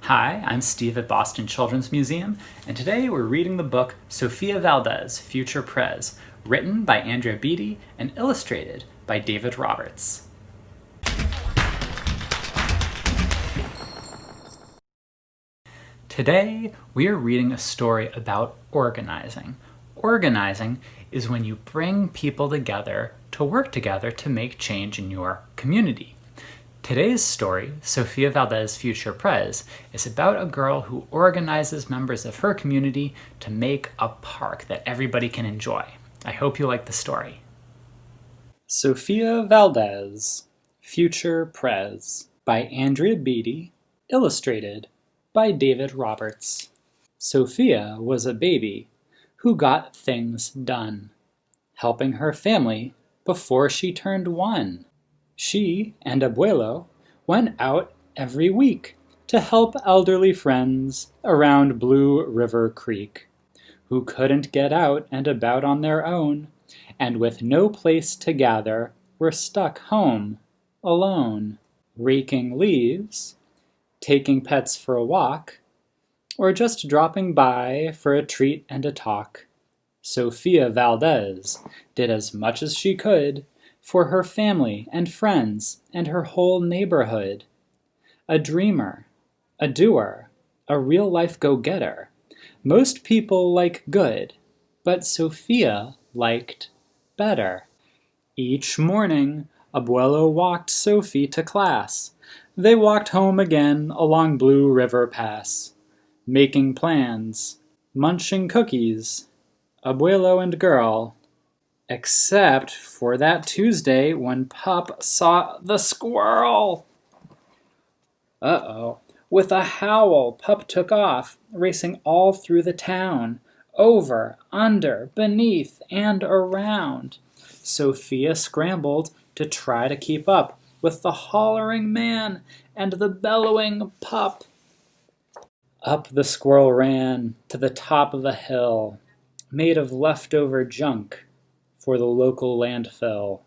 Hi, I'm Steve at Boston Children's Museum, and today we're reading the book Sofia Valdez, Future Prez, written by Andrea Beaty and illustrated by David Roberts. Today, we are reading a story about organizing. Organizing is when you bring people together to work together to make change in your community. Today's story, Sofia Valdez, Future Prez, is about a girl who organizes members of her community to make a park that everybody can enjoy. I hope you like the story. Sofia Valdez, Future Prez, by Andrea Beaty, illustrated by David Roberts. Sofia was a baby who got things done, helping her family before she turned 1. She and Abuelo went out every week to help elderly friends around Blue River Creek, who couldn't get out and about on their own, and with no place to gather were stuck home alone, raking leaves, taking pets for a walk, or just dropping by for a treat and a talk. Sofia Valdez did as much as she could for her family and friends and her whole neighborhood. A dreamer, a doer, a real-life go-getter. Most people like good, but Sofia liked better. Each morning, Abuelo walked Sophie to class. They walked home again along Blue River Pass, making plans, munching cookies, Abuelo and girl, except for that Tuesday when Pup saw the squirrel. Uh-oh. With a howl, Pup took off, racing all through the town, over, under, beneath, and around. Sofia scrambled to try to keep up with the hollering man and the bellowing Pup. Up the squirrel ran to the top of a hill, made of leftover junk for the local landfill.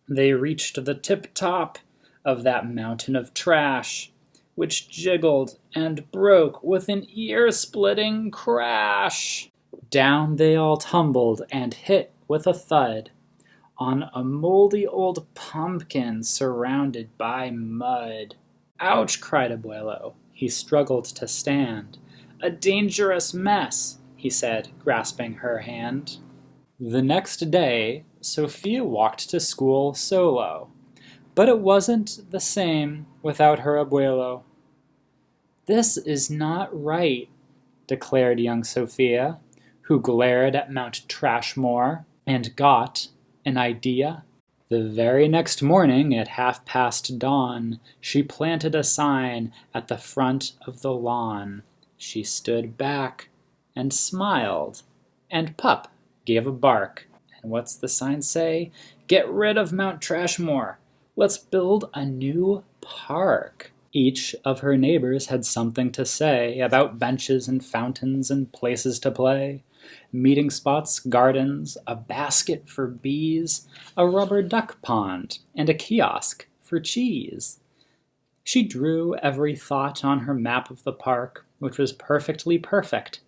They reached the tip-top of that mountain of trash, which jiggled and broke with an ear-splitting crash. Down they all tumbled and hit with a thud on a moldy old pumpkin surrounded by mud. "Ouch!" cried Abuelo. He struggled to stand. "A dangerous mess," he said, grasping her hand. The next day, Sofia walked to school solo, but it wasn't the same without her Abuelo. "This is not right," declared young Sofia, who glared at Mount Trashmore and got an idea. The very next morning at dawn, she planted a sign at the front of the lawn. She stood back and smiled, and Pup gave a bark. And what's the sign say? "Get rid of Mount Trashmore. Let's build a new park." Each of her neighbors had something to say about benches and fountains and places to play, meeting spots, gardens, a basket for bees, a rubber duck pond, and a kiosk for cheese. She drew every thought on her map of the park, which was perfectly perfect,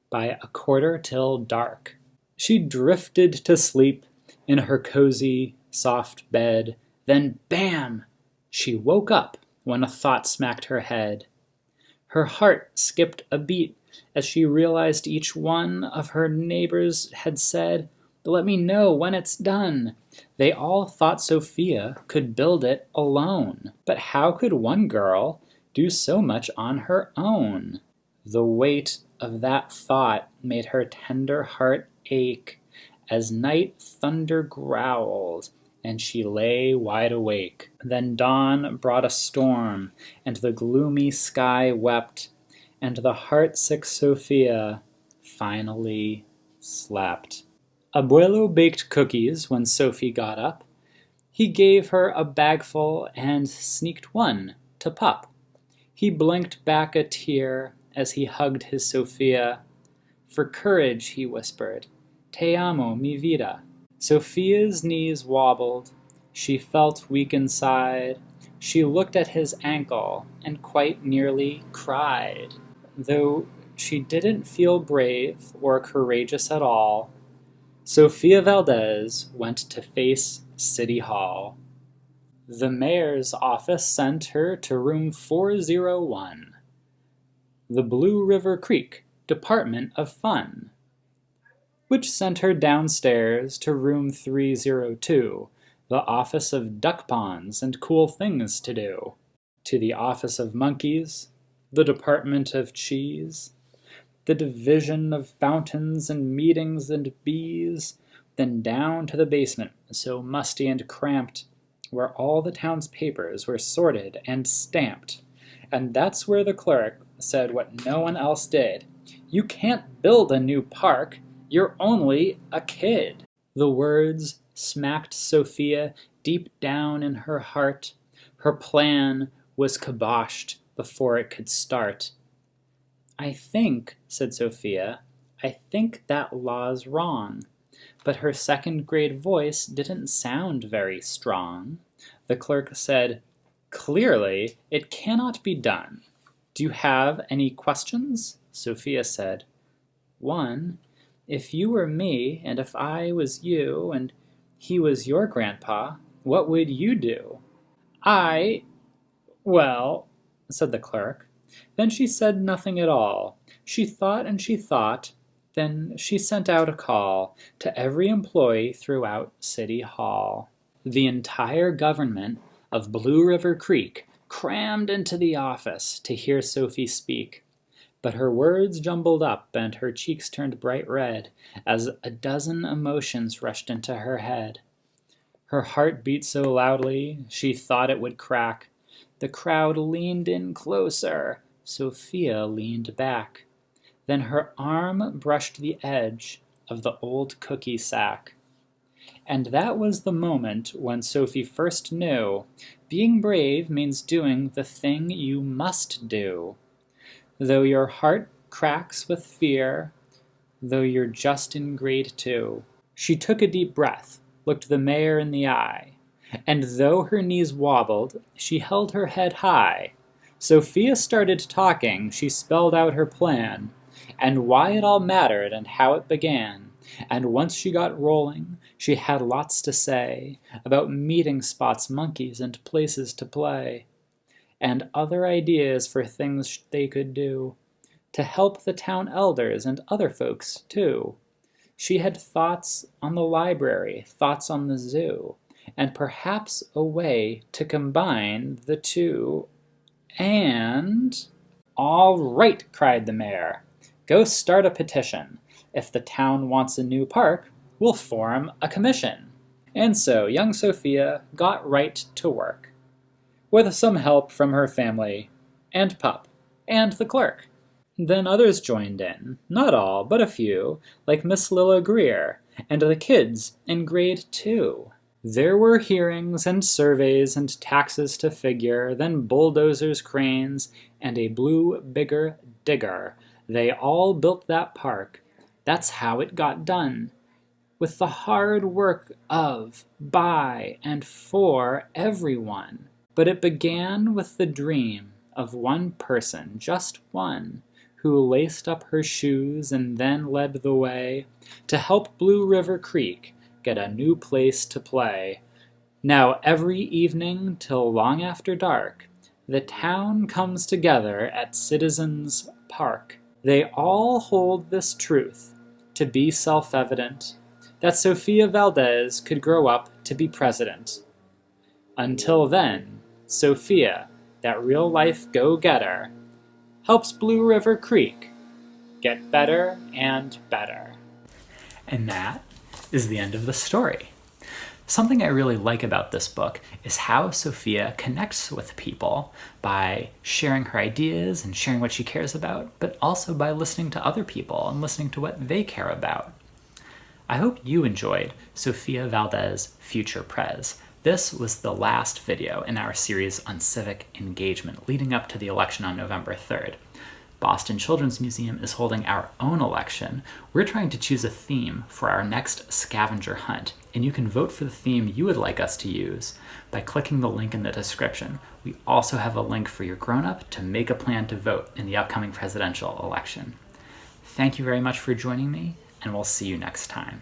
by 1:15 She drifted to sleep in her cozy, soft bed. Then, bam! She woke up when a thought smacked her head. Her heart skipped a beat as she realized each one of her neighbors had said, "Let me know when it's done." They all thought Sofia could build it alone. But how could one girl do so much on her own? The weight of that thought made her tender heart ache as night thunder growled and she lay wide awake. Then dawn brought a storm, and the gloomy sky wept, and the heartsick Sofia finally slept. Abuelo baked cookies when Sophie got up. He gave her a bagful and sneaked one to Pup. He blinked back a tear as he hugged his Sofia. "For courage," he whispered. "Te amo, mi vida." Sofia's knees wobbled. She felt weak inside. She looked at his ankle and quite nearly cried. cried. Though she didn't feel brave or courageous at all, Sofia Valdez went to face City Hall. The mayor's office sent her to room 401, the Blue River Creek Department of Fun, which sent her downstairs to room 302, the Office of Duck Ponds and Cool Things to Do, to the Office of Monkeys, the Department of Cheese, the Division of Fountains and Meetings and Bees, then down to the basement, so musty and cramped, where all the town's papers were sorted and stamped. And that's where the clerk said what no one else did. "You can't build a new park. You're only a kid." The words smacked Sofia deep down in her heart. Her plan was kiboshed before it could start. "I think," said Sofia, "I think that law's wrong." But her second-grade voice didn't sound very strong. The clerk said, "Clearly, it cannot be done. Do you have any questions?" Sofia said, "One, if you were me, and if I was you, and he was your grandpa, what would you do?" Well," said the clerk. Then she said nothing at all. She thought and she thought. Then she sent out a call to every employee throughout City Hall. The entire government of Blue River Creek crammed into the office to hear Sophie speak. But her words jumbled up and her cheeks turned bright red as a dozen emotions rushed into her head. Her heart beat so loudly she thought it would crack. The crowd leaned in closer. Sofia leaned back. Then her arm brushed the edge of the old cookie sack. And that was the moment when Sophie first knew being brave means doing the thing you must do. Though your heart cracks with fear, though you're just in grade 2. She took a deep breath, looked the mayor in the eye, and though her knees wobbled, she held her head high. Sofia started talking. She spelled out her plan, and why it all mattered and how it began. And once she got rolling, she had lots to say about meeting spots, monkeys, and places to play, and other ideas for things they could do to help the town elders and other folks, too. She had thoughts on the library, thoughts on the zoo, and perhaps a way to combine the two. And... "All right," cried the mayor. "Go start a petition. If the town wants a new park, we'll form a commission." And so young Sofia got right to work, with some help from her family, and Pup, and the clerk. Then others joined in, not all, but a few, like Miss Lilla Greer, and the kids in grade 2. There were hearings and surveys and taxes to figure, then bulldozers, cranes, and a blue bigger digger. They all built that park. That's how it got done. With the hard work of, by, and for everyone. But it began with the dream of one person, just one, who laced up her shoes and then led the way to help Blue River Creek get a new place to play. Now every evening till long after dark, the town comes together at Citizens Park. They all hold this truth to be self-evident, that Sofia Valdez could grow up to be president. Until then, Sofia, that real-life go-getter, helps Blue River Creek get better and better. And that is the end of the story. Something I really like about this book is how Sofia connects with people by sharing her ideas and sharing what she cares about, but also by listening to other people and listening to what they care about. I hope you enjoyed Sofia Valdez, Future Prez. This was the last video in our series on civic engagement leading up to the election on November 3rd. Boston Children's Museum is holding our own election. We're trying to choose a theme for our next scavenger hunt, and you can vote for the theme you would like us to use by clicking the link in the description. We also have a link for your grown-up to make a plan to vote in the upcoming presidential election. Thank you very much for joining me, and we'll see you next time.